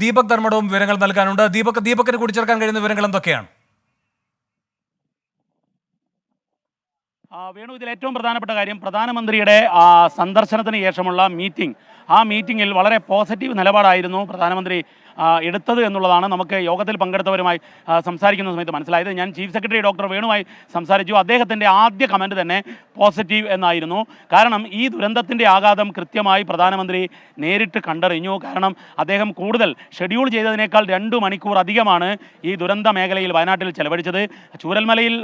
ദീപക് ധർമ്മടവും വിവരങ്ങൾ നൽകാനുണ്ട്. ദീപകിന് കൂടിച്ചേർക്കാൻ കഴിയുന്ന വിവരങ്ങൾ എന്തൊക്കെയാണ്? വേണു, ഇതിൽ ഏറ്റവും പ്രധാനപ്പെട്ട കാര്യം പ്രധാനമന്ത്രിയുടെ സന്ദർശനത്തിന് ശേഷമുള്ള മീറ്റിംഗ്. ആ മീറ്റിങ്ങിൽ വളരെ പോസിറ്റീവ് നിലപാടായിരുന്നു പ്രധാനമന്ത്രി എടുത്തത് എന്നുള്ളതാണ് നമുക്ക് യോഗത്തിൽ പങ്കെടുത്തവരുമായി സംസാരിക്കുന്ന സമയത്ത് മനസ്സിലായത്. ഞാൻ ചീഫ് സെക്രട്ടറി ഡോക്ടർ വേണുമായി സംസാരിച്ചു. അദ്ദേഹത്തിൻ്റെ ആദ്യ കമൻറ്റ് തന്നെ പോസിറ്റീവ് എന്നായിരുന്നു. കാരണം ഈ ദുരന്തത്തിൻ്റെ ആഘാതം കൃത്യമായി പ്രധാനമന്ത്രി നേരിട്ട് കണ്ടറിഞ്ഞു. കാരണം അദ്ദേഹം കൂടുതൽ ഷെഡ്യൂൾ ചെയ്തതിനേക്കാൾ 2 മണിക്കൂർ അധികമാണ് ഈ ദുരന്ത മേഖലയിൽ വയനാട്ടിൽ ചെലവഴിച്ചത്. ചൂരൽമലയിൽ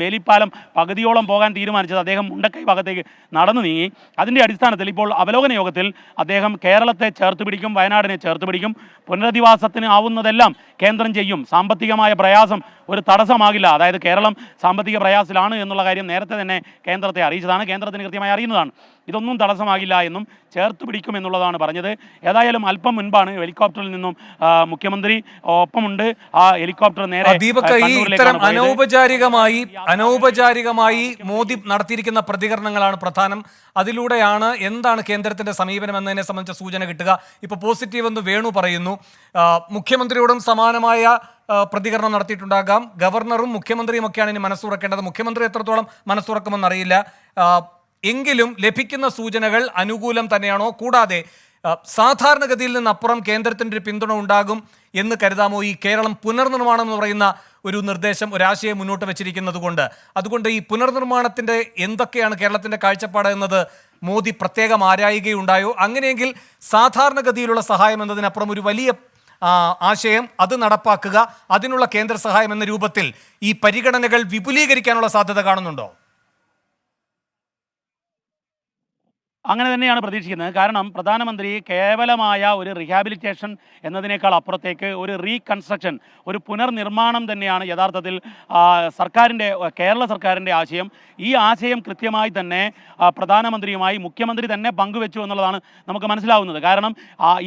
ബേലിപ്പാലം പകുതിയോളം പോകാൻ തീരുമാനിച്ചത് അദ്ദേഹം മുണ്ടക്കൈ ഭാഗത്തേക്ക് നടന്നു നീങ്ങി. അതിൻ്റെ അടിസ്ഥാനത്തിൽ ഇപ്പോൾ അവലോകന യോഗത്തിൽ അദ്ദേഹം കേരളത്തെ ചേർത്ത് പിടിക്കും, വയനാടിനെ ചേർത്ത് പിടിക്കും, പുനരധിവാസത്തിന് ആവുന്നതെല്ലാം കേന്ദ്രം ചെയ്യും, സാമ്പത്തികമായ പ്രയാസം ഒരു തടസ്സമാകില്ല. അതായത് കേരളം സാമ്പത്തിക പ്രയാസത്തിലാണ് എന്നുള്ള കാര്യം നേരത്തെ തന്നെ കേന്ദ്രത്തെ അറിയിച്ചതാണ്, കേന്ദ്രത്തിന് കൃത്യമായി അറിയുന്നതാണ്. ഇതൊന്നും തടസ്സമാകില്ല എന്നും ചേർത്ത് പിടിക്കും എന്നുള്ളതാണ് പറഞ്ഞത്. ഏതായാലും അല്പം മുൻപാണ് ഹെലികോപ്റ്ററിൽ നിന്നും മുഖ്യമന്ത്രി ഒപ്പമുണ്ട്. ആ ഹെലികോപ്റ്റർ നേരെ അനൗപചാരികമായി മോദി നടത്തിയിരിക്കുന്ന പ്രതികരണങ്ങളാണ് പ്രധാനം. അതിലൂടെയാണ് എന്താണ് കേന്ദ്രത്തിന്റെ സമീപനം എന്നതിനെ സംബന്ധിച്ച സൂചന കിട്ടുക. ഇപ്പോൾ പോസിറ്റീവ് എന്ന് വേണു പറയുന്നു. മുഖ്യമന്ത്രിയോടും സമാനമായ പ്രതികരണം നടത്തിയിട്ടുണ്ടാകാം. ഗവർണറും മുഖ്യമന്ത്രിയും ഒക്കെയാണ് ഇനി മനസ്സുറക്കേണ്ടത്. മുഖ്യമന്ത്രി എത്രത്തോളം മനസ്സുറക്കുമെന്നറിയില്ല. എങ്കിലും ലഭിക്കുന്ന സൂചനകൾ അനുകൂലം തന്നെയാണോ? കൂടാതെ സാധാരണഗതിയിൽ നിന്നപ്പുറം കേന്ദ്രത്തിൻ്റെ ഒരു പിന്തുണ ഉണ്ടാകും എന്ന് കരുതാമോ? ഈ കേരളം പുനർനിർമ്മാണം എന്ന് പറയുന്ന ഒരു നിർദ്ദേശം, ഒരാശയം മുന്നോട്ട് വെച്ചിരിക്കുന്നത് കൊണ്ട് അതുകൊണ്ട് ഈ പുനർനിർമ്മാണത്തിൻ്റെ എന്തൊക്കെയാണ് കേരളത്തിൻ്റെ കാഴ്ചപ്പാട് എന്നത് മോദി പ്രത്യേകം ആരായുകയുണ്ടായോ? അങ്ങനെയെങ്കിൽ സാധാരണഗതിയിലുള്ള സഹായം എന്നതിനപ്പുറം ഒരു വലിയ ആശയം അത് നടപ്പാക്കുക, അതിനുള്ള കേന്ദ്ര സഹായം എന്ന രൂപത്തിൽ ഈ പരിഗണനകൾ വിപുലീകരിക്കാനുള്ള സാധ്യത കാണുന്നുണ്ടോ? അങ്ങനെ തന്നെയാണ് പ്രതീക്ഷിക്കുന്നത്. കാരണം പ്രധാനമന്ത്രി കേവലമായ ഒരു റീഹാബിലിറ്റേഷൻ എന്നതിനേക്കാൾ അപ്പുറത്തേക്ക് ഒരു റീകൺസ്ട്രക്ഷൻ, ഒരു പുനർനിർമ്മാണം തന്നെയാണ് യഥാർത്ഥത്തിൽ കേരള സർക്കാരിൻ്റെ ആശയം. ഈ ആശയം കൃത്യമായി തന്നെ പ്രധാനമന്ത്രിയുമായി മുഖ്യമന്ത്രി തന്നെ പങ്കുവെച്ചു എന്നുള്ളതാണ് നമുക്ക് മനസ്സിലാവുന്നത്. കാരണം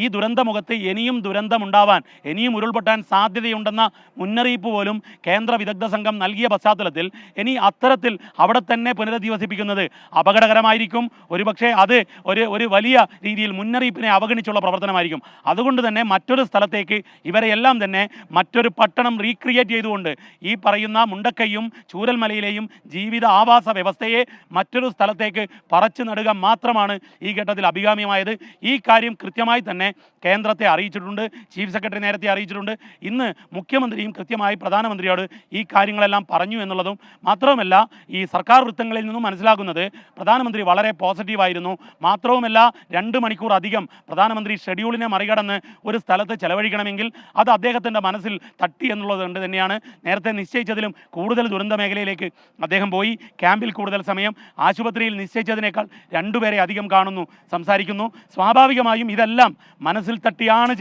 ഈ ദുരന്തമുഖത്ത് ഇനിയും ദുരന്തമുണ്ടാവാൻ, ഇനിയും ഉരുൾപൊട്ടാൻ സാധ്യതയുണ്ടെന്ന മുന്നറിയിപ്പ് പോലും കേന്ദ്ര വിദഗ്ധ സംഘം നൽകിയ പശ്ചാത്തലത്തിൽ ഇനി അത്തരത്തിൽ അവിടെ തന്നെ പുനരധിവസിപ്പിക്കുന്നത് അപകടകരമായിരിക്കും. ഒരുപക്ഷെ അത് ഒരു വലിയ രീതിയിൽ മുന്നറിയിപ്പിനെ അവഗണിച്ചുള്ള പ്രവർത്തനമായിരിക്കും. അതുകൊണ്ട് തന്നെ മറ്റൊരു സ്ഥലത്തേക്ക് ഇവരെല്ലാം തന്നെ മറ്റൊരു പട്ടണം റീക്രിയേറ്റ് ചെയ്തുകൊണ്ട് ഈ പറയുന്ന മുണ്ടക്കൈയും ചൂരൽമലയിലെയും ജീവിത ആവാസ വ്യവസ്ഥയെ മറ്റൊരു സ്ഥലത്തേക്ക് പറിച്ചു നടുക മാത്രമാണ് ഈ ഘട്ടത്തിൽ അഭികാമ്യമായത്. ഈ കാര്യം കൃത്യമായി തന്നെ കേന്ദ്രത്തെ അറിയിച്ചിട്ടുണ്ട്, ചീഫ് സെക്രട്ടറി നേരത്തെ അറിയിച്ചിട്ടുണ്ട്. ഇന്ന് മുഖ്യമന്ത്രിയും കൃത്യമായി പ്രധാനമന്ത്രിയോട് ഈ കാര്യങ്ങളെല്ലാം പറഞ്ഞു എന്നുള്ളതും മാത്രവുമല്ല, ഈ സർക്കാർ വൃത്തങ്ങളിൽ നിന്നും മനസ്സിലാക്കുന്നത് പ്രധാനമന്ത്രി വളരെ പോസിറ്റീവായിരുന്നു. മാത്രവുമല്ല 2 മണിക്കൂർ അധികം പ്രധാനമന്ത്രി ഷെഡ്യൂളിനെ മറികടന്ന് ഒരു സ്ഥലത്ത് ചെലവഴിക്കണമെങ്കിൽ അത് അദ്ദേഹത്തിൻ്റെ മനസ്സിൽ തട്ടി എന്നുള്ളത് കൊണ്ട് തന്നെയാണ് നേരത്തെ നിശ്ചയിച്ചതിലും കൂടുതൽ ദുരന്ത മേഖലയിലേക്ക് അദ്ദേഹം പോയി. ക്യാമ്പിൽ കൂടുതൽ സമയം, ആശുപത്രിയിൽ നിശ്ചയിച്ചതിനേക്കാൾ 2 പേരെ അധികം കാണുന്നു, സംസാരിക്കുന്നു. സ്വാഭാവികമായും ഇതെല്ലാം മനസ്സിൽ തട്ടിയാണ്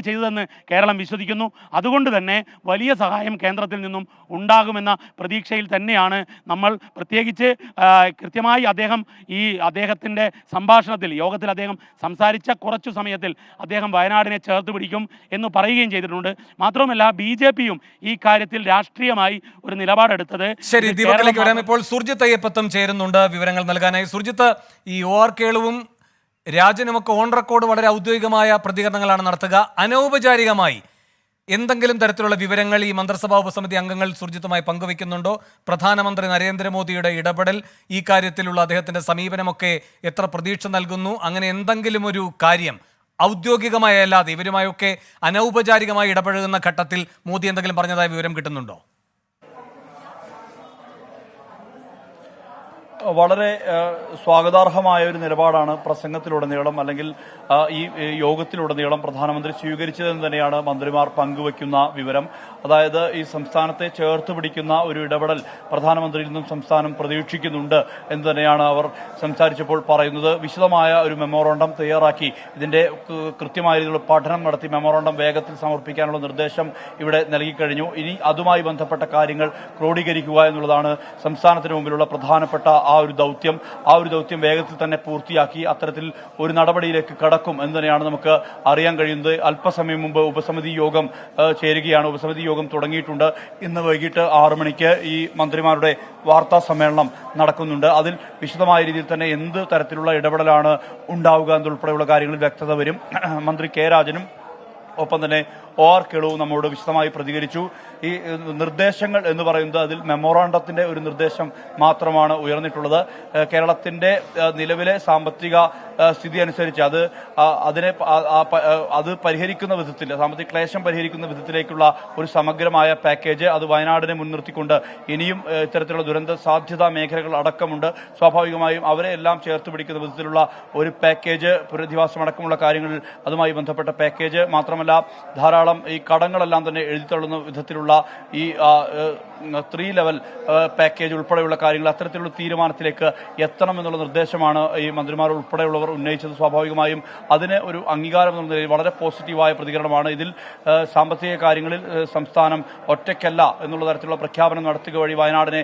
ചെയ്തതെന്ന് കേരളം വിശ്വസിക്കുന്നു. അതുകൊണ്ട് തന്നെ വലിയ സഹായം കേന്ദ്രത്തിൽ നിന്നും ഉണ്ടാകുമെന്ന പ്രതീക്ഷയിൽ തന്നെയാണ് നമ്മൾ. പ്രത്യേകിച്ച് കൃത്യമായി അദ്ദേഹത്തിൻ്റെ സംഭാഷണത്തിൽ, യോഗത്തിൽ അദ്ദേഹം സംസാരിച്ച കുറച്ചു സമയത്തിൽ അദ്ദേഹം വയനാടിനെ ചേർത്ത് പിടിക്കും എന്ന് പറയുകയും ചെയ്തിട്ടുണ്ട്. മാത്രമല്ല BJPയും ഈ കാര്യത്തിൽ രാഷ്ട്രീയമായി ഒരു നിലപാടെടുത്തത്. ശരി, ദീപകിലേക്ക് വരാം. ഇപ്പോൾ സുർജിത്ത് അയ്യപ്പത്തും ചേരുന്നുണ്ട് വിവരങ്ങൾ നൽകാനായി. സുർജിത്ത്, ഈ OR കേളുവും രാജനുമൊക്കെ ഓൺ റെക്കോർഡ് വളരെ ഔദ്യോഗികമായ പ്രതികരണങ്ങളാണ് നടത്തുക. അനൗപചാരികമായി എന്തെങ്കിലും തരത്തിലുള്ള വിവരങ്ങൾ ഈ മന്ത്രിസഭാ ഉപസമിതി അംഗങ്ങൾ സുർജിത്തുമായി പങ്കുവെക്കുന്നുണ്ടോ? പ്രധാനമന്ത്രി നരേന്ദ്രമോദിയുടെ ഇടപെടൽ, ഈ കാര്യത്തിലുള്ള അദ്ദേഹത്തിന്റെ സമീപനമൊക്കെ എത്ര പ്രതീക്ഷ നൽകുന്നു? അങ്ങനെ എന്തെങ്കിലും ഒരു കാര്യം ഔദ്യോഗികമായി അല്ലാതെ ഇവരുമായൊക്കെ അനൗപചാരികമായി ഇടപഴകുന്ന ഘട്ടത്തിൽ മോദി എന്തെങ്കിലും പറഞ്ഞതായ വിവരം കിട്ടുന്നുണ്ടോ? വളരെ സ്വാഗതാർഹമായ ഒരു നിലപാടാണ് പ്രസംഗത്തിലുടനീളം അല്ലെങ്കിൽ ഈ യോഗത്തിലുടനീളം പ്രധാനമന്ത്രി സ്വീകരിച്ചതെന്ന് തന്നെയാണ് മന്ത്രിമാർ പങ്കുവയ്ക്കുന്ന വിവരം. അതായത് ഈ സംസ്ഥാനത്തെ ചേർത്ത് പിടിക്കുന്ന ഒരു ഇടപെടൽ പ്രധാനമന്ത്രിയിൽ നിന്നും സംസ്ഥാനം പ്രതീക്ഷിക്കുന്നുണ്ട് എന്ന് തന്നെയാണ് അവർ സംസാരിച്ചപ്പോൾ പറയുന്നത്. വിശദമായ ഒരു മെമ്മോറാണ്ടം തയ്യാറാക്കി ഇതിന്റെ കൃത്യമായ രീതിയിലുള്ള പഠനം നടത്തി മെമ്മോറാണ്ടം വേഗത്തിൽ സമർപ്പിക്കാനുള്ള നിർദ്ദേശം ഇവിടെ നൽകിക്കഴിഞ്ഞു. ഇനി അതുമായി ബന്ധപ്പെട്ട കാര്യങ്ങൾ ക്രോഡീകരിക്കുക എന്നുള്ളതാണ് സംസ്ഥാനത്തിന് മുമ്പിലുള്ള പ്രധാനപ്പെട്ട ആ ഒരു ദൗത്യം വേഗത്തിൽ തന്നെ പൂർത്തിയാക്കി അത്തരത്തിൽ ഒരു നടപടിയിലേക്ക് കടക്കും എന്ന് തന്നെയാണ് നമുക്ക് അറിയാൻ കഴിയുന്നത്. അല്പസമയം മുമ്പ് ഉപസമിതി യോഗം ചേരുകയാണ്. ഉപസമിതി യോഗം തുടങ്ങിയിട്ടുണ്ട്. ഇന്ന് വൈകിട്ട് 6 മണിക്ക് ഈ മന്ത്രിമാരുടെ വാർത്താ സമ്മേളനം നടക്കുന്നുണ്ട്. അതിൽ വിശദമായ രീതിയിൽ തന്നെ എന്ത് തരത്തിലുള്ള ഇടപെടലാണ് ഉണ്ടാവുക എന്നുൾപ്പെടെയുള്ള കാര്യങ്ങളിൽ വ്യക്തത വരും. മന്ത്രി കെ രാജനും ഒപ്പം തന്നെ OR കേളുവും നമ്മോട് വിശദമായി പ്രതികരിച്ചു. ഈ നിർദ്ദേശങ്ങൾ എന്ന് പറയുന്നത് അതിൽ മെമ്മോറാണ്ടത്തിന്റെ ഒരു നിർദ്ദേശം മാത്രമാണ് ഉയർന്നിട്ടുള്ളത്. കേരളത്തിന്റെ നിലവിലെ സാമ്പത്തിക സ്ഥിതി അനുസരിച്ച് അത് പരിഹരിക്കുന്ന വിധത്തിൽ, സാമ്പത്തിക ക്ലേശം പരിഹരിക്കുന്ന വിധത്തിലേക്കുള്ള ഒരു സമഗ്രമായ പാക്കേജ്, അത് വയനാടിനെ മുൻനിർത്തിക്കൊണ്ട് ഇനിയും ഇത്തരത്തിലുള്ള ദുരന്ത സാധ്യതാ മേഖലകൾ അടക്കമുണ്ട്. സ്വാഭാവികമായും അവരെ എല്ലാം ചേർത്ത് പിടിക്കുന്ന വിധത്തിലുള്ള ഒരു പാക്കേജ്, പുനരധിവാസം അടക്കമുള്ള കാര്യങ്ങളിൽ അതുമായി ബന്ധപ്പെട്ട പാക്കേജ് മാത്രമല്ല ധാരാളം ഈ കടങ്ങളെല്ലാം തന്നെ എഴുതിത്തള്ളുന്ന വിധത്തിലുള്ള ഈ 3 ലെവൽ പാക്കേജ് ഉൾപ്പെടെയുള്ള കാര്യങ്ങൾ, അത്തരത്തിലുള്ള തീരുമാനത്തിലേക്ക് എത്തണമെന്നുള്ള നിർദ്ദേശമാണ് ഈ മന്ത്രിമാർ ഉൾപ്പെടെയുള്ളവർ ഉന്നയിച്ചത്. സ്വാഭാവികമായും അതിന് ഒരു അംഗീകാരം എന്ന നിലയിൽ വളരെ പോസിറ്റീവായ പ്രതികരണമാണ്. ഇതിൽ സാമ്പത്തിക കാര്യങ്ങളിൽ സംസ്ഥാനം ഒറ്റയ്ക്കല്ല എന്നുള്ള തരത്തിലുള്ള പ്രഖ്യാപനം നടത്തുക വഴി വയനാടിനെ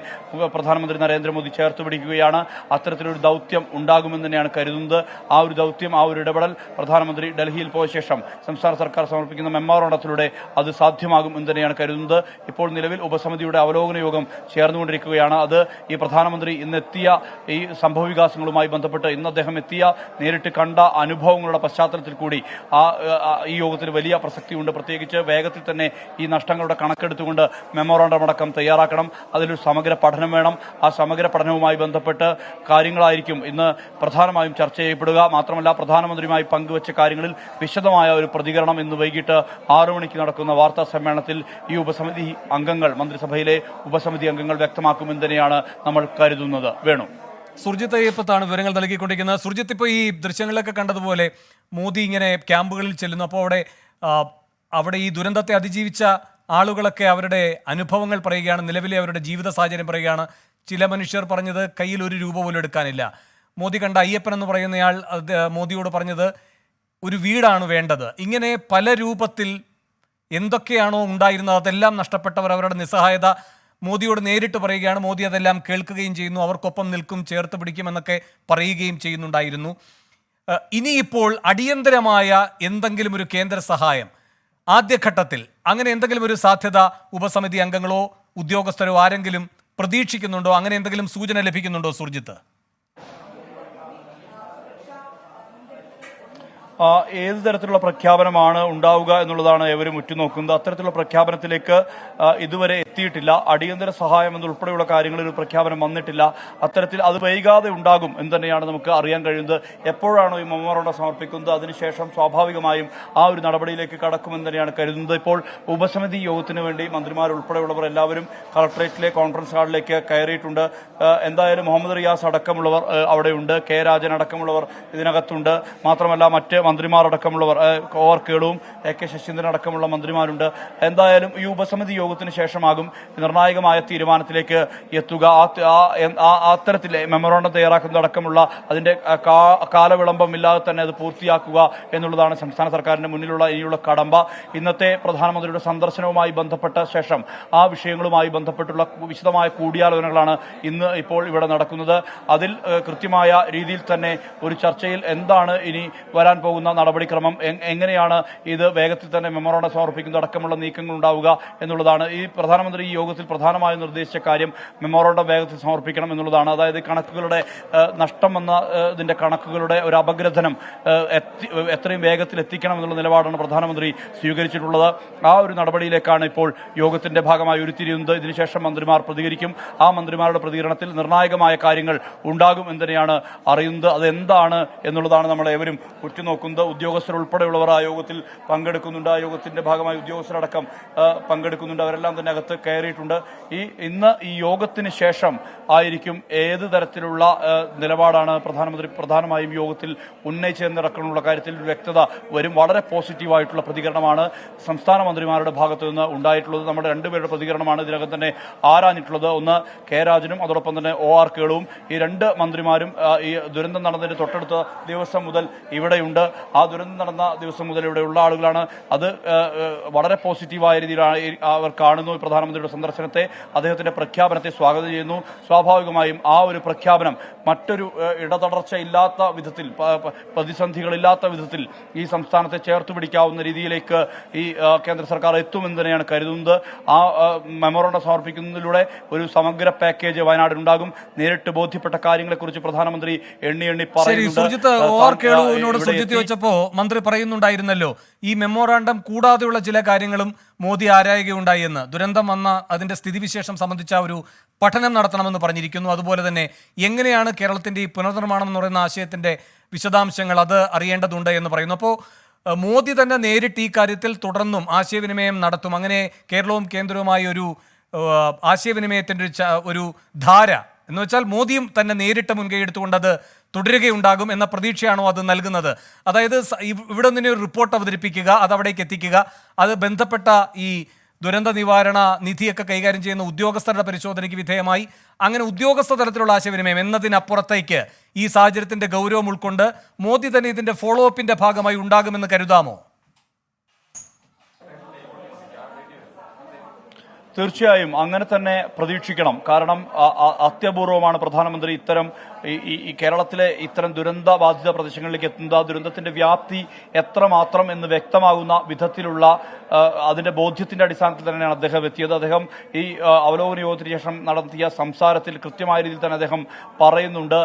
പ്രധാനമന്ത്രി നരേന്ദ്രമോദി ചേർത്ത് പിടിക്കുകയാണ്. അത്തരത്തിലൊരു ദൗത്യം ഉണ്ടാകുമെന്ന് തന്നെയാണ് കരുതുന്നത്. ആ ഒരു ദൗത്യം, ആ ഒരു ഇടപെടൽ പ്രധാനമന്ത്രി ഡൽഹിയിൽ പോയ ശേഷം സംസ്ഥാന സർക്കാർ സമർപ്പിക്കുന്ന മെമ്മോറാണ്ടത്തിലൂടെ അത് സാധ്യമാകും എന്ന് തന്നെയാണ് കരുതുന്നത്. ഇപ്പോൾ നിലവിൽ ഉപസമിതിയുടെ അവലോകന യോഗം ചേർന്നുകൊണ്ടിരിക്കുകയാണ്. അത് ഈ പ്രധാനമന്ത്രി ഇന്നെത്തിയ ഈ സംഭവവികാസങ്ങളുമായി ബന്ധപ്പെട്ട് ഇന്ന് അദ്ദേഹം എത്തിയ, നേരിട്ട് കണ്ട അനുഭവങ്ങളുടെ പശ്ചാത്തലത്തിൽ കൂടി ഈ യോഗത്തിന് വലിയ പ്രസക്തിയുണ്ട്. പ്രത്യേകിച്ച് വേഗത്തിൽ തന്നെ ഈ നഷ്ടങ്ങളുടെ കണക്കെടുത്തുകൊണ്ട് മെമ്മോറാണ്ടം അടക്കം തയ്യാറാക്കണം. അതിലൊരു സമഗ്ര പഠനം വേണം. ആ സമഗ്ര പഠനവുമായി ബന്ധപ്പെട്ട് കാര്യങ്ങളായിരിക്കും ഇന്ന് പ്രധാനമായും ചർച്ച ചെയ്യപ്പെടുക. മാത്രമല്ല പ്രധാനമന്ത്രിയുമായി പങ്കുവച്ച കാര്യങ്ങളിൽ വിശദമായ ഒരു പ്രതികരണം ഇന്ന് വൈകിട്ട് 6 മണിക്ക് നടക്കുന്ന വാർത്താ സമ്മേളനത്തിൽ ഈ ഉപസമിതി അംഗങ്ങൾ, മന്ത്രിസഭയിലെ ഉപസമിതി അംഗങ്ങൾ വ്യക്തമാക്കുമെന്ന് തന്നെയാണ് നമ്മൾ കരുതുന്നത്. വേണു. സുർജിത്ത് അയ്യപ്പത്താണ് വിവരങ്ങൾ നൽകിക്കൊണ്ടിരിക്കുന്നത്. സുർജിത്ത്, ഇപ്പോൾ ഈ ദൃശ്യങ്ങളിലൊക്കെ കണ്ടതുപോലെ മോദി ഇങ്ങനെ ക്യാമ്പുകളിൽ ചെല്ലുന്നു. അപ്പോൾ അവിടെ ഈ ദുരന്തത്തെ അതിജീവിച്ച ആളുകളൊക്കെ അവരുടെ അനുഭവങ്ങൾ പറയുകയാണ്, നിലവിലെ അവരുടെ ജീവിത സാഹചര്യം പറയുകയാണ്. ചില മനുഷ്യർ പറഞ്ഞത് കയ്യിൽ 1 രൂപ പോലും എടുക്കാനില്ല. മോദി കണ്ട അയ്യപ്പൻ എന്ന് പറയുന്നയാൾ മോദിയോട് പറഞ്ഞത് ഒരു വീടാണ് വേണ്ടത്. ഇങ്ങനെ പല രൂപത്തിൽ എന്തൊക്കെയാണോ ഉണ്ടായിരുന്നത് അതെല്ലാം നഷ്ടപ്പെട്ടവർ അവരുടെ നിസ്സഹായത മോദിയോട് നേരിട്ട് പറയുകയാണ്. മോദി അതെല്ലാം കേൾക്കുകയും ചെയ്യുന്നു, അവർക്കൊപ്പം നിൽക്കും, ചേർത്ത് പിടിക്കുമെന്നൊക്കെ പറയുകയും ചെയ്യുന്നുണ്ടായിരുന്നു. ഇനിയിപ്പോൾ അടിയന്തരമായ എന്തെങ്കിലും ഒരു കേന്ദ്ര സഹായം ആദ്യഘട്ടത്തിൽ അങ്ങനെ എന്തെങ്കിലും ഒരു സാധ്യത ഉപസമിതി അംഗങ്ങളോ ഉദ്യോഗസ്ഥരോ ആരെങ്കിലും പ്രതീക്ഷിക്കുന്നുണ്ടോ? അങ്ങനെ എന്തെങ്കിലും സൂചന ലഭിക്കുന്നുണ്ടോ സുർജിത്ത്? ഏത് തരത്തിലുള്ള പ്രഖ്യാപനമാണ് ഉണ്ടാവുക എന്നുള്ളതാണ് ഏവരും ഉറ്റുനോക്കുന്നത്. അത്തരത്തിലുള്ള പ്രഖ്യാപനത്തിലേക്ക് ഇതുവരെ എത്തിയിട്ടില്ല. അടിയന്തര സഹായം എന്നുൾപ്പെടെയുള്ള കാര്യങ്ങളിൽ ഒരു പ്രഖ്യാപനം വന്നിട്ടില്ല. അത്തരത്തിൽ അത് വൈകാതെ ഉണ്ടാകും എന്ന് തന്നെയാണ് നമുക്ക് അറിയാൻ കഴിയുന്നത്. എപ്പോഴാണോ ഈ മെമ്മോറാണ്ടം സമർപ്പിക്കുന്നത് അതിനുശേഷം സ്വാഭാവികമായും ആ ഒരു നടപടിയിലേക്ക് കടക്കുമെന്ന് തന്നെയാണ് കരുതുന്നത്. ഇപ്പോൾ ഉപസമിതി യോഗത്തിന് വേണ്ടി മന്ത്രിമാർ ഉൾപ്പെടെയുള്ളവർ എല്ലാവരും കളക്ടറേറ്റിലെ കോൺഫറൻസ് ഹാളിലേക്ക് കയറിയിട്ടുണ്ട്. എന്തായാലും മുഹമ്മദ് റിയാസ് അടക്കമുള്ളവർ അവിടെയുണ്ട്, കെ രാജൻ അടക്കമുള്ളവർ ഇതിനകത്തുണ്ട്. മാത്രമല്ല മറ്റ് മന്ത്രിമാർ അടക്കമുള്ളവർ, OR കേളുവും AK ശശീന്ദ്രൻ അടക്കമുള്ള മന്ത്രിമാരുണ്ട്. എന്തായാലും ഈ ഉപസമിതി യോഗത്തിന് ശേഷമാകും നിർണായകമായ തീരുമാനത്തിലേക്ക് എത്തുക. അത്തരത്തിൽ മെമ്മോറാണ്ടം തയ്യാറാക്കുന്നതടക്കമുള്ള അതിന്റെ കാലവിളംബമില്ലാതെ തന്നെ അത് പൂർത്തിയാക്കുക എന്നുള്ളതാണ് സംസ്ഥാന സർക്കാരിന്റെ മുന്നിലുള്ള ഇനിയുള്ള കടമ്പ. ഇന്നത്തെ പ്രധാനമന്ത്രിയുടെ സന്ദർശനവുമായി ബന്ധപ്പെട്ട ശേഷം ആ വിഷയങ്ങളുമായി ബന്ധപ്പെട്ടുള്ള വിശദമായ കൂടിയാലോചനകളാണ് ഇന്ന് ഇപ്പോൾ ഇവിടെ നടക്കുന്നത്. അതിൽ കൃത്യമായ രീതിയിൽ തന്നെ ഒരു ചർച്ചയിൽ എന്താണ് ഇനി വരാൻ പോകുന്ന നടപടിക്രമം, എങ്ങനെയാണ് ഇത് വേഗത്തിൽ തന്നെ മെമ്മോറാണ്ടം സമർപ്പിക്കുന്നത് അടക്കമുള്ള നീക്കങ്ങൾ ഉണ്ടാവുക എന്നുള്ളതാണ്. ഈ പ്രധാനമന്ത്രി ഈ യോഗത്തിൽ പ്രധാനമായും നിർദ്ദേശിച്ച കാര്യം മെമ്മോറാണ്ടം വേഗത്തിൽ സമർപ്പിക്കണം എന്നുള്ളതാണ്. അതായത് കണക്കുകളുടെ നഷ്ടം വന്ന ഇതിന്റെ കണക്കുകളുടെ ഒരു അപഗ്രഥനം എത്രയും വേഗത്തിൽ എത്തിക്കണം എന്നുള്ള നിലപാടാണ് പ്രധാനമന്ത്രി സ്വീകരിച്ചിട്ടുള്ളത്. ആ ഒരു നടപടിയിലേക്കാണ് ഇപ്പോൾ യോഗത്തിന്റെ ഭാഗമായി ഉരുത്തിരിയുന്നത്. ഇതിനുശേഷം മന്ത്രിമാർ പ്രതികരിക്കും. ആ മന്ത്രിമാരുടെ പ്രതികരണത്തിൽ നിർണായകമായ കാര്യങ്ങൾ ഉണ്ടാകും എന്ന് തന്നെയാണ് അറിയുന്നത്. അതെന്താണ് എന്നുള്ളതാണ് നമ്മൾ ഏവരും ഉറ്റുനോക്കുന്നത്. ഉദ്യോഗസ്ഥർ ഉൾപ്പെടെയുള്ളവർ ആ യോഗത്തിൽ പങ്കെടുക്കുന്നുണ്ട്. ആ യോഗത്തിന്റെ ഭാഗമായി ഉദ്യോഗസ്ഥരടക്കം പങ്കെടുക്കുന്നുണ്ട്. അവരെല്ലാം തന്നെ അകത്ത് കയറിയിട്ടുണ്ട്. ഇന്ന് ഈ യോഗത്തിന് ശേഷം ആയിരിക്കും ഏത് തരത്തിലുള്ള നിലപാടാണ് പ്രധാനമന്ത്രി പ്രധാനമായും യോഗത്തിൽ ഉന്നയിച്ചതെന്നടക്കമുള്ള കാര്യത്തിൽ വ്യക്തത വരും. വളരെ പോസിറ്റീവായിട്ടുള്ള പ്രതികരണമാണ് സംസ്ഥാന മന്ത്രിമാരുടെ ഭാഗത്തു നിന്ന് ഉണ്ടായിട്ടുള്ളത്. നമ്മുടെ 2 പേരുടെ പ്രതികരണമാണ് ഇതിനകം തന്നെ ആരാഞ്ഞിട്ടുള്ളത്. ഒന്ന് കെ രാജനും അതോടൊപ്പം തന്നെ OR കേളുവും. ഈ 2 മന്ത്രിമാരും ഈ ദുരന്തം നടന്നതിന്റെ തൊട്ടടുത്ത ദിവസം മുതൽ ഇവിടെയുണ്ട്. ആ ദുരന്തം നടന്ന ദിവസം മുതൽ ഇവിടെയുള്ള ആളുകളാണ്. അത് വളരെ പോസിറ്റീവായ രീതിയിലാണ് അവർ കാണുന്നു. പ്രധാനമന്ത്രിയുടെ സന്ദർശനത്തെ, അദ്ദേഹത്തിന്റെ പ്രഖ്യാപനത്തെ സ്വാഗതം ചെയ്യുന്നു. സ്വാഭാവികമായും ആ ഒരു പ്രഖ്യാപനം മറ്റൊരു ഇടതടർച്ച ഇല്ലാത്ത വിധത്തിൽ, പ്രതിസന്ധികളില്ലാത്ത വിധത്തിൽ ഈ സംസ്ഥാനത്തെ ചേർത്ത് പിടിക്കാവുന്ന രീതിയിലേക്ക് ഈ കേന്ദ്ര സർക്കാർ എത്തുമെന്ന് തന്നെയാണ് കരുതുന്നത്. ആ മെമ്മോറാണ്ടം സമർപ്പിക്കുന്നതിലൂടെ ഒരു സമഗ്ര പാക്കേജ് വയനാടിനുണ്ടാകും. നേരിട്ട് ബോധ്യപ്പെട്ട കാര്യങ്ങളെക്കുറിച്ച് പ്രധാനമന്ത്രി എണ്ണി പറയുന്നുണ്ട്. ചോദിച്ചപ്പോൾ മന്ത്രി പറയുന്നുണ്ടായിരുന്നല്ലോ, ഈ മെമ്മോറാണ്ടം കൂടാതെയുള്ള ചില കാര്യങ്ങളും മോദി ആരായുകയുണ്ടായി എന്ന്. ദുരന്തം വന്ന അതിന്റെ സ്ഥിതിവിശേഷം സംബന്ധിച്ച ഒരു പഠനം നടത്തണമെന്ന് പറഞ്ഞിരിക്കുന്നു. അതുപോലെ തന്നെ എങ്ങനെയാണ് കേരളത്തിന്റെ ഈ പുനർനിർമ്മാണം എന്ന് പറയുന്ന ആശയത്തിന്റെ വിശദാംശങ്ങൾ അത് അറിയേണ്ടതുണ്ട് എന്ന് പറയുന്നു. അപ്പോൾ മോദി തന്നെ നേരിട്ട് ഈ കാര്യത്തിൽ തുടർന്നും ആശയവിനിമയം നടത്തും. അങ്ങനെ കേരളവും കേന്ദ്രവുമായി ഒരു ആശയവിനിമയത്തിൻ്റെ ഒരു ധാര എന്ന് വെച്ചാൽ മോദിയും തന്നെ നേരിട്ട് മുൻകൈ എടുത്തുകൊണ്ട് അത് തുടരുകയുണ്ടാകും എന്ന പ്രതീക്ഷയാണോ അത് നൽകുന്നത്? അതായത് ഇവിടെ നിന്ന് ഒരു റിപ്പോർട്ട് അവതരിപ്പിക്കുക, അത് അവിടേക്ക് എത്തിക്കുക, അത് ബന്ധപ്പെട്ട ഈ ദുരന്ത നിവാരണ നിധിയൊക്കെ കൈകാര്യം ചെയ്യുന്ന ഉദ്യോഗസ്ഥരുടെ പരിശോധനയ്ക്ക് വിധേയമായി അങ്ങനെ ഉദ്യോഗസ്ഥ തലത്തിലുള്ള ആശയവിനിമയം എന്നതിനപ്പുറത്തേക്ക് ഈ സാഹചര്യത്തിന്റെ ഗൗരവം ഉൾക്കൊണ്ട് മോദി തന്നെ ഇതിന്റെ ഫോളോ അപ്പിന്റെ ഭാഗമായി ഉണ്ടാകുമെന്ന് കരുതാമോ? തീർച്ചയായും അങ്ങനെ തന്നെ പ്രതീക്ഷിക്കണം. കാരണം അത്യപൂർവമാണ് പ്രധാനമന്ത്രി ഇത്തരം ഈ കേരളത്തിലെ ഇത്തരം ദുരന്ത ബാധിത പ്രദേശങ്ങളിലേക്ക് എത്തുന്നത്. ദുരന്തത്തിന്റെ വ്യാപ്തി എത്രമാത്രം എന്ന് വ്യക്തമാകുന്ന വിധത്തിലുള്ള അതിന്റെ ബോധ്യത്തിന്റെ അടിസ്ഥാനത്തിൽ തന്നെയാണ് അദ്ദേഹം എത്തിയത്. അദ്ദേഹം ഈ അവലോകന യോഗത്തിന് ശേഷം നടത്തിയ സംസാരത്തിൽ കൃത്യമായ രീതിയിൽ തന്നെ അദ്ദേഹം പറയുന്നുണ്ട്,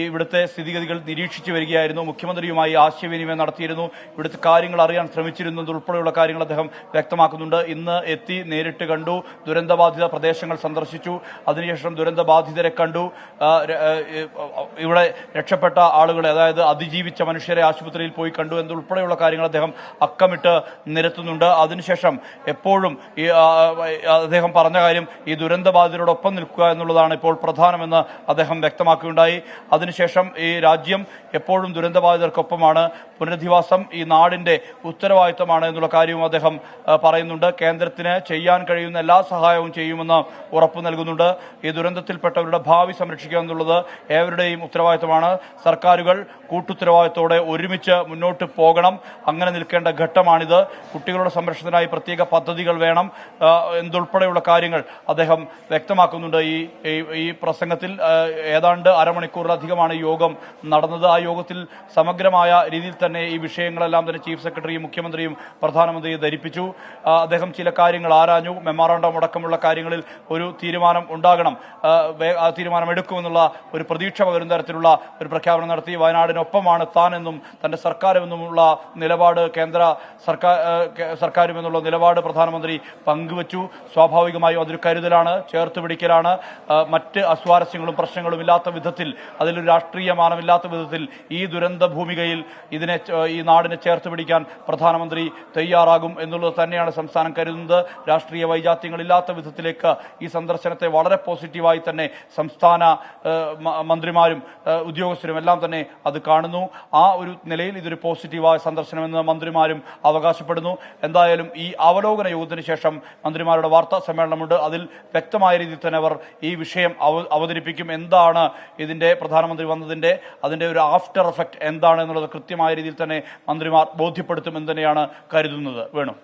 ഇവിടുത്തെ സ്ഥിതിഗതികൾ നിരീക്ഷിച്ചു വരികയായിരുന്നു, മുഖ്യമന്ത്രിയുമായി ആശയവിനിമയം നടത്തിയിരുന്നു, ഇവിടുത്തെ കാര്യങ്ങൾ അറിയാൻ ശ്രമിച്ചിരുന്നതുൾപ്പെടെയുള്ള കാര്യങ്ങൾ അദ്ദേഹം വ്യക്തമാക്കുന്നുണ്ട്. ഇന്ന് എത്തി നേരിട്ട് കണ്ടു, ദുരന്തബാധിത പ്രദേശങ്ങൾ സന്ദർശിച്ചു, അതിനുശേഷം ദുരന്തബാധിതരെ കണ്ടു, ഇവിടെ രക്ഷപ്പെട്ട ആളുകളെ, അതായത് അതിജീവിച്ച മനുഷ്യരെ ആശുപത്രിയിൽ പോയി കണ്ടു എന്നുൾപ്പെടെയുള്ള കാര്യങ്ങൾ അദ്ദേഹം അക്കമിട്ട് നിരത്തുന്നുണ്ട്. അതിനുശേഷം എപ്പോഴും ഈ അദ്ദേഹം പറഞ്ഞ കാര്യം ഈ ദുരന്തബാധിതരോടൊപ്പം നിൽക്കുക എന്നുള്ളതാണ് ഇപ്പോൾ പ്രധാനമെന്ന് അദ്ദേഹം വ്യക്തമാക്കുകയുണ്ടായി. അതിനുശേഷം ഈ രാജ്യം എപ്പോഴും ദുരന്തബാധിതർക്കൊപ്പമാണ്, പുനരധിവാസം ഈ നാടിന്റെ ഉത്തരവാദിത്തമാണ് എന്നുള്ള കാര്യവും അദ്ദേഹം പറയുന്നുണ്ട്. കേന്ദ്രത്തിന് ചെയ്യാൻ കഴിയുന്ന എല്ലാ സഹായവും ചെയ്യുമെന്ന് ഉറപ്പു നൽകുന്നുണ്ട്. ഈ ദുരന്തത്തിൽപ്പെട്ടവരുടെ ഭാവി സംരക്ഷിക്കുക എന്നുള്ളത് ഏവരുടെയും ഉത്തരവാദിത്തമാണ്. സർക്കാരുകൾ കൂട്ടുത്തരവാദിത്തത്തോടെ ഒരുമിച്ച് മുന്നോട്ട് പോകണം. അങ്ങനെ നിൽക്കേണ്ട ഘട്ടമാണിത്. കുട്ടികളുടെ സംരക്ഷണത്തിനായി പ്രത്യേക പദ്ധതികൾ വേണം എന്തുൾപ്പെടെയുള്ള കാര്യങ്ങൾ അദ്ദേഹം വ്യക്തമാക്കുന്നുണ്ട്. ഈ പ്രസംഗത്തിൽ ഏതാണ്ട് അരമണിക്കൂറിലധികമാണ് യോഗം നടന്നത്. ആ യോഗത്തിൽ സമഗ്രമായ രീതിയിൽ തന്നെ ഈ വിഷയങ്ങളെല്ലാം തന്നെ ചീഫ് സെക്രട്ടറിയും മുഖ്യമന്ത്രിയും പ്രധാനമന്ത്രിയെ ധരിപ്പിച്ചു. അദ്ദേഹം ചില കാര്യങ്ങൾ ആരാഞ്ഞു. മെമ്മോറാണ്ടം അടക്കമുള്ള കാര്യങ്ങളിൽ ഒരു തീരുമാനം ഉണ്ടാകണം, ആ തീരുമാനം എടുക്കുമെന്നുള്ള ഒരു പ്രതീക്ഷ പകരുന്ന തരത്തിലുള്ള ഒരു പ്രഖ്യാപനം നടത്തി. വയനാടിനൊപ്പമാണ് താനെന്നും തന്റെ സർക്കാരുമെന്നുമുള്ള നിലപാട് കേന്ദ്ര സർക്കാരുമെന്നുള്ള നിലപാട് പ്രധാനമന്ത്രി പങ്കുവച്ചു. സ്വാഭാവികമായും അതൊരു കരുതലാണ്, ചേർത്ത് പിടിക്കലാണ്. മറ്റ് അസ്വാരസ്യങ്ങളും പ്രശ്നങ്ങളും ഇല്ലാത്ത വിധത്തിൽ, അതിലൊരു രാഷ്ട്രീയ മാനമില്ലാത്ത വിധത്തിൽ ഈ ദുരന്ത ഭൂമികയിൽ ഈ നാടിനെ ചേർത്ത് പിടിക്കാൻ പ്രധാനമന്ത്രി തയ്യാറാകും എന്നുള്ളത് തന്നെയാണ് സംസ്ഥാനം കരുതുന്നത്. രാഷ്ട്രീയ വൈജാത്യങ്ങളില്ലാത്ത വിധത്തിലേക്ക് ഈ സന്ദർശനത്തെ വളരെ പോസിറ്റീവായി തന്നെ സംസ്ഥാന മന്ത്രിമാരും ഉദ്യോഗസ്ഥരും എല്ലാം തന്നെ അത് കാണുന്നു. ആ ഒരു നിലയിൽ ഇതൊരു പോസിറ്റീവായ സന്ദർശനമെന്ന് മന്ത്രിമാരും അവകാശപ്പെടുന്നു. എന്തായാലും ഈ അവലോകന യോഗത്തിന് ശേഷം മന്ത്രിമാരുടെ വാർത്താ സമ്മേളനമുണ്ട്. അതിൽ വ്യക്തമായ രീതിയിൽ തന്നെ അവർ ഈ വിഷയം അവതരിപ്പിക്കും. എന്താണ് ഇതിന്റെ പ്രധാനമന്ത്രി വന്നതിന്റെ അതിന്റെ ഒരു ആഫ്റ്റർ എഫക്ട് എന്താണ് എന്നുള്ളത് കൃത്യമായ രീതിയിൽ തന്നെ മന്ത്രിമാർ ബോധ്യപ്പെടുത്തുമെന്ന് തന്നെയാണ് കരുതുന്നത്. വേണു.